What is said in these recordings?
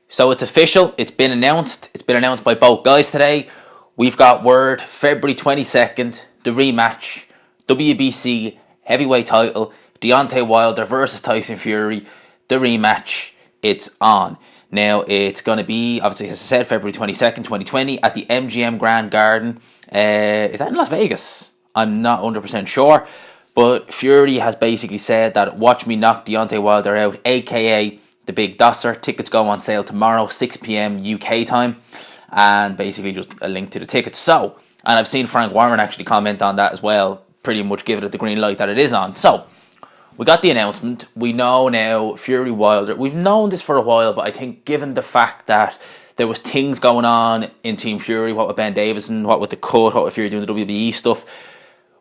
So it's official. It's been announced. It's been announced by both guys today. We've got word February 22nd, the rematch, WBC heavyweight title, Deontay Wilder versus Tyson Fury, the rematch. It's on. Now it's going to be, obviously, as I said, February 22nd, 2020 at the MGM Grand Garden. Is that in Las Vegas? I'm not 100% sure. But Fury has basically said that watch me knock Deontay Wilder out, aka the Big Dosser. Tickets go on sale tomorrow, 6 p.m. UK time, and basically just a link to the tickets. So, and I've seen Frank Warren actually comment on that as well, pretty much give it the green light that it is on. So, we got the announcement. We know now Fury Wilder. We've known this for a while, but I think given the fact that there was things going on in Team Fury, what with Ben Davison, what with the cut, what with Fury doing the WBE stuff,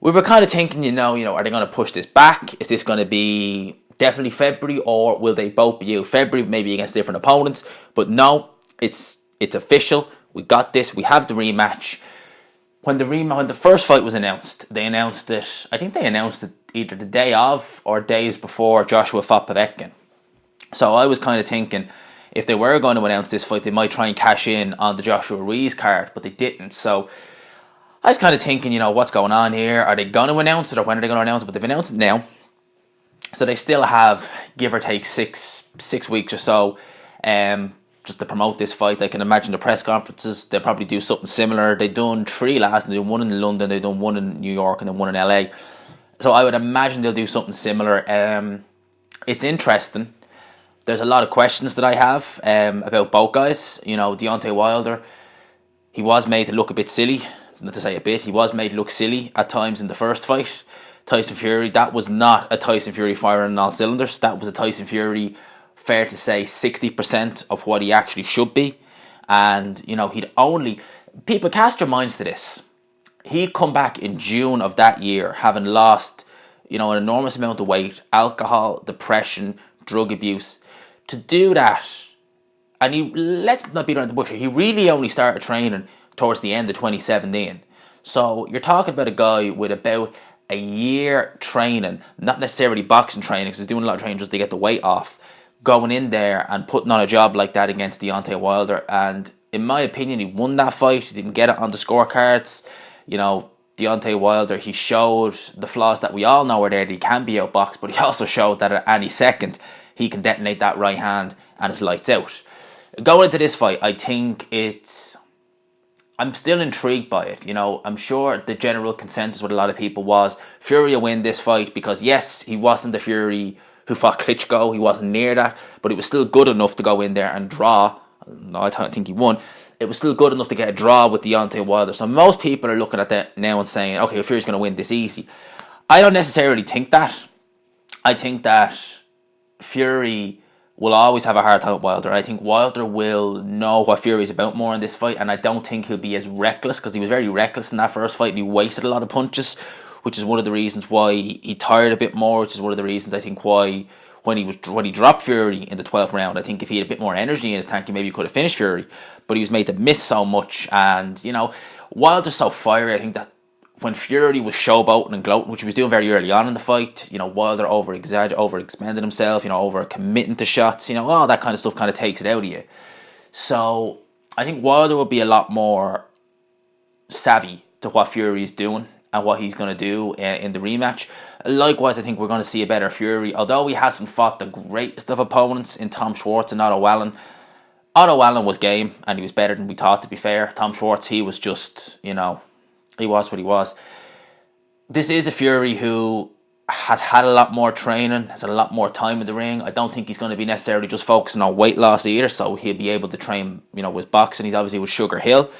we were kind of thinking, are they going to push this back? Is this going to be definitely February, or will they both be out February, maybe against different opponents? But no, it's official. We got this. We have the rematch. When the first fight was announced, they announced it. I think they announced it either the day of or days before Joshua fought Povetkin. So I was kind of thinking, if they were going to announce this fight, they might try and cash in on the Joshua Ruiz card, but they didn't. So I was kind of thinking, what's going on here? Are they going to announce it, or when are they going to announce it? But they've announced it now. So they still have, give or take, six weeks or so just to promote this fight. I can imagine the press conferences, they'll probably do something similar. They've done 3 last, they done 1 in London, they've done 1 in New York, and then 1 in LA. So I would imagine they'll do something similar. It's interesting. There's a lot of questions that I have about both guys. Deontay Wilder, he was made to look a bit silly. Not to say a bit, he was made to look silly at times in the first fight. Tyson Fury, that was not a Tyson Fury firing on all cylinders. That was a Tyson Fury, fair to say, 60% of what he actually should be. And, people cast your minds to this. He'd come back in June of that year, having lost, an enormous amount of weight, alcohol, depression, drug abuse. To do that, and let's not beat around the bush, he really only started training towards the end of 2017. So you're talking about a guy with about a year training, not necessarily boxing training, because he's doing a lot of training just to get the weight off, going in there and putting on a job like that against Deontay Wilder. And in my opinion, he won that fight. He didn't get it on the scorecards. Deontay Wilder, he showed the flaws that we all know are there, that he can be outboxed, but he also showed that at any second he can detonate that right hand and it's lights out. Going into this fight, I think I'm still intrigued by it. I'm sure the general consensus with a lot of people was Fury will win this fight because, yes, he wasn't the Fury who fought Klitschko. He wasn't near that, but it was still good enough to go in there and draw. No, I don't think he won. It was still good enough to get a draw with Deontay Wilder. So most people are looking at that now and saying, okay, Fury's going to win this easy. I don't necessarily think that. I think that Fury will always have a hard time with Wilder. I think Wilder will know what Fury's about more in this fight, and I don't think he'll be as reckless, because he was very reckless in that first fight and he wasted a lot of punches, which is one of the reasons why he tired a bit more, which is one of the reasons I think why when he dropped Fury in the 12th round, I think if he had a bit more energy in his tank, he maybe could have finished Fury, but he was made to miss so much. And Wilder's so fiery. I think that when Fury was showboating and gloating, which he was doing very early on in the fight, Wilder over-expanded himself, over-committing to shots, all that kind of stuff kind of takes it out of you. So I think Wilder will be a lot more savvy to what Fury is doing and what he's going to do in the rematch. Likewise, I think we're going to see a better Fury. Although he hasn't fought the greatest of opponents in Tom Schwartz and Otto Allen. Otto Allen was game, and he was better than we thought, to be fair. Tom Schwartz, he was just, he was what he was. This is a Fury who has had a lot more training, has a lot more time in the ring. I don't think he's going to be necessarily just focusing on weight loss either, so he'll be able to train, with boxing. He's obviously with Sugar Hill.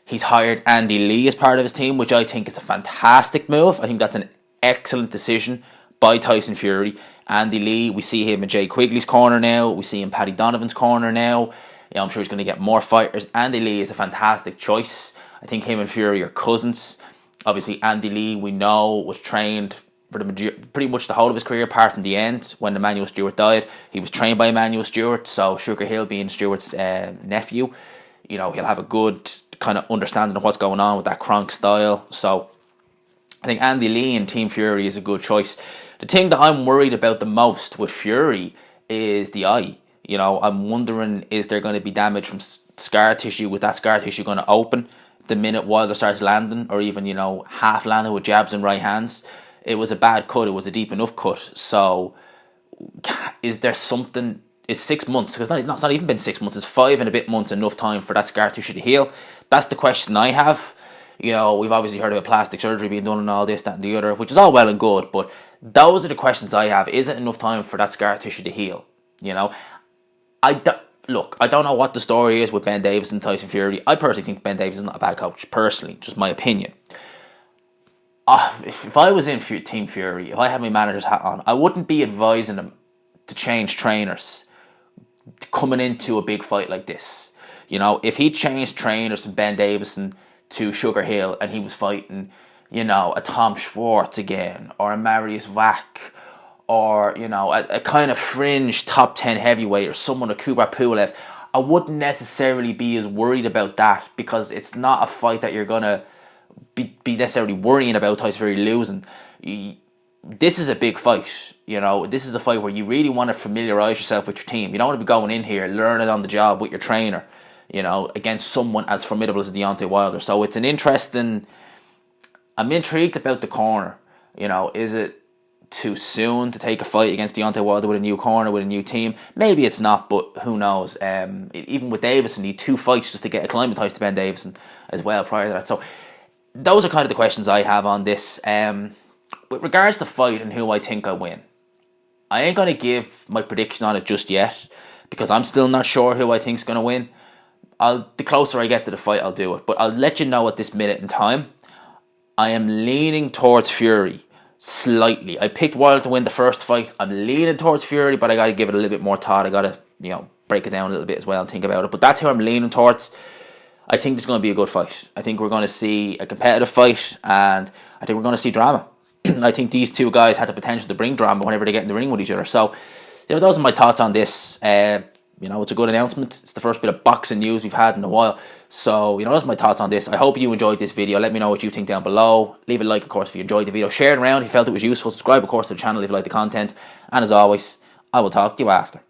He's hired Andy Lee as part of his team, which I think is a fantastic move. I think that's an excellent decision by Tyson Fury. Andy Lee, we see him in Jay Quigley's corner now. We see him in Paddy Donovan's corner now. I'm sure he's going to get more fighters. Andy Lee is a fantastic choice. I think him and Fury are cousins. Obviously, Andy Lee, we know, was trained for pretty much the whole of his career, apart from the end when Emmanuel Stewart died. He was trained by Emmanuel Stewart, so Sugar Hill being Stewart's nephew, he'll have a good kind of understanding of what's going on with that Kronk style. So I think Andy Lee and Team Fury is a good choice. The thing that I'm worried about the most with Fury is the eye. You know, I'm wondering, is there going to be damage from scar tissue? Was that scar tissue going to open the minute Wilder starts landing, or even, you know, half landing with jabs and right hands? It was a bad cut. It was a deep enough cut. So, is there something? Is 6 months? Because it's not even been 6 months. It's 5 and a bit months enough time for that scar tissue to heal? That's the question I have. You know, we've obviously heard about plastic surgery being done and all this, that, and the other, which is all well and good. But those are the questions I have. Is it enough time for that scar tissue to heal? You know, look, I don't know what the story is with Ben Davis and Tyson Fury. I personally think Ben Davis is not a bad coach. Personally, just my opinion. If I was in Team Fury, if I had my manager's hat on, I wouldn't be advising him to change trainers coming into a big fight like this. You know, if he changed trainers from Ben Davison to Sugar Hill and he was fighting, you know, a Tom Schwartz again, or a Marius Vac, or, you know, a kind of fringe top 10 heavyweight, or someone, a Kubrat Pulev, I wouldn't necessarily be as worried about that, because it's not a fight that you're going to be necessarily worrying about Tyson Fury losing. This is a big fight, you know. This is a fight where you really want to familiarise yourself with your team. You don't want to be going in here learning on the job with your trainer, you know, against someone as formidable as Deontay Wilder. So it's an interesting... I'm intrigued about the corner. You know, is it too soon to take a fight against Deontay Wilder with a new corner, with a new team? Maybe it's not, but who knows? Even with Davison, he had 2 fights just to get acclimatised to Ben Davison as well prior to that. So those are kind of the questions I have on this. With regards to the fight and who I think I win, I ain't going to give my prediction on it just yet, because I'm still not sure who I think's going to win. The closer I get to the fight, I'll do it. But I'll let you know at this minute in time. I am leaning towards Fury slightly. I picked Wilder to win the first fight. I'm leaning towards Fury, but I got to give it a little bit more thought. I got to, you know, break it down a little bit as well and think about it. But that's who I'm leaning towards. I think it's going to be a good fight. I think we're going to see a competitive fight, and I think we're going to see drama. I think these two guys had the potential to bring drama whenever they get in the ring with each other. So, you know, those are my thoughts on this. You know, it's a good announcement. It's the first bit of boxing news we've had in a while. So, you know, those are my thoughts on this. I hope you enjoyed this video. Let me know what you think down below. Leave a like, of course, if you enjoyed the video. Share it around if you felt it was useful. Subscribe, of course, to the channel if you like the content. And as always, I will talk to you after.